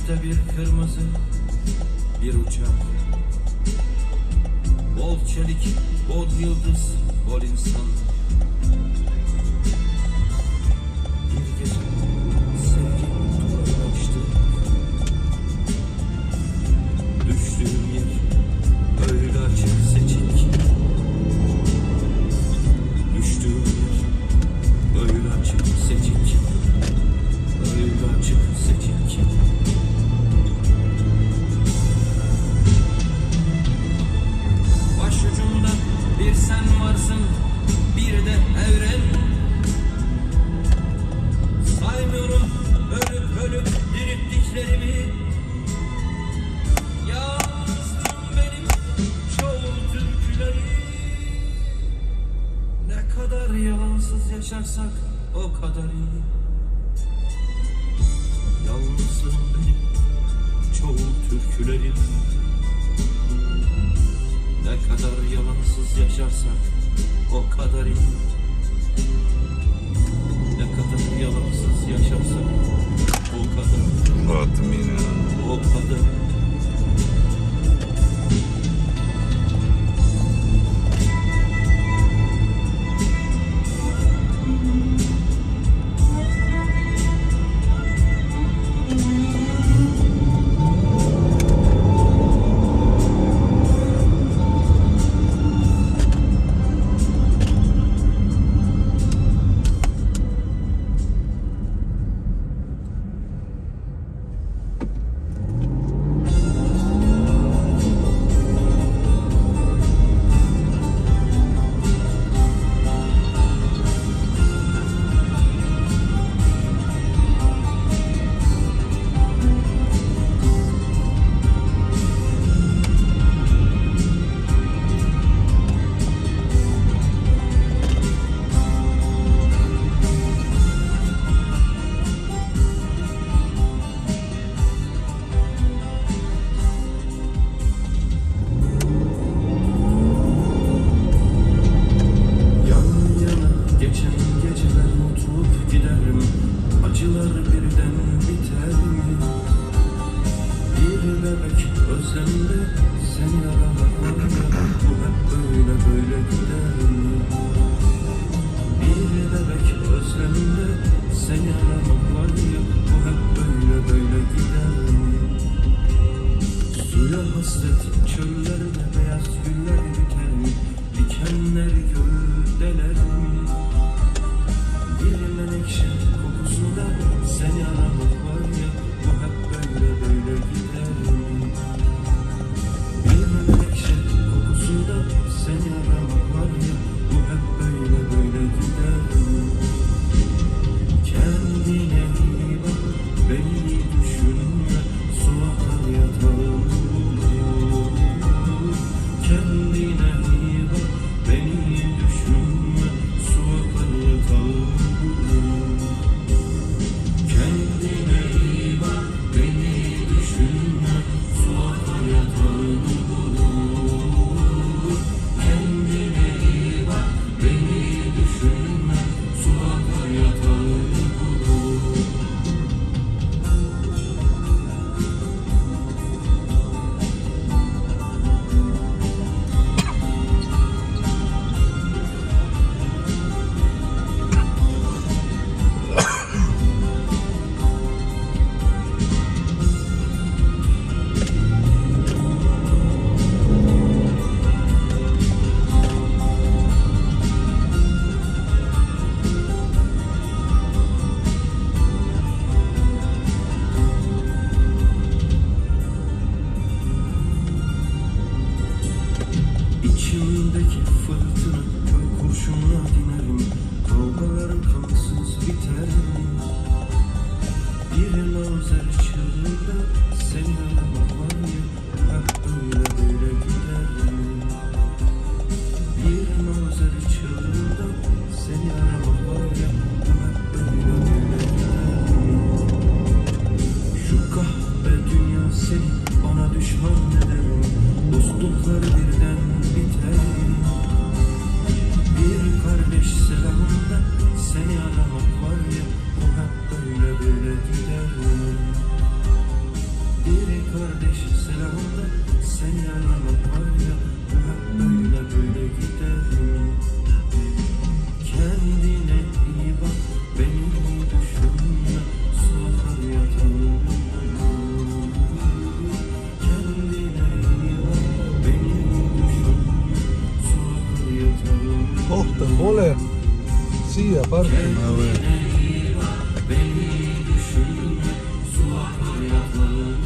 Gökyüzünde bir kırmızı, bir uçak, bol çelik, bol yıldız, bol insan. Bir gece sevgi duvarını açtı. Düştüğüm yer öyle açık seçik. Düştüğüm yer öyle açık seçik. Öyle açık seçik. Başucumda bir sen varsın, bir de evren. Saymıyorum ölüp ölüp dirilttiklerimi. Yazdım benim çoğu türküleri. Ne kadar yalansız yaşarsak o kadar iyi. Yalnızlığım benim çoğu türkülerim. Ne kadar yalansız yaşarsak o kadar iyi. Ne kadar yalansız yaşarsak o kadar. O kadar. Acılar birden biter mi? Bir bebek özlemde seni aramak var ya, bu hep böyle böyle gider mi? Bir bebek özlemde seni aramak var ya, bu hep böyle böyle gider mi? Suya hasret çöllerde beyaz güller biter mi? Dikenler gövdeler mi? Bir menekşe kokusunda seni aramak var ya, bu hep böyle böyle gider mi? Bir menekşe kokusunda seni aramak var ya, bu hep böyle böyle gider mi? Kendine iyi bak, beni düşünme, su akar yatağını bulur. Kendine iyi bak, beni düşünme, su akar yatağını bulur. Kendine iyi bak, beni düşünme, su akar yatağını bulur. Kendine iyi bak, beni düşünme, su akar yatağını bulur. İçimdeki fırtına kör kurşunla dinerim. Kavgalarım kansız biter mi? Bir lazer çığlığında seni aramak var ya, hep böyle böyle gider mi? Bir lazer çığlığında seni aramak var ya, hep böyle böyle gider mi? Şu kahve dünya seni bana düşman ederim. Dostluklar birden biter mi? Bir kardeş selamında seni aramak var ya, bu hep böyle böyle gider mi? Tohta, mole. Sí, aparte. Beni düşünme, su akar yapmalı.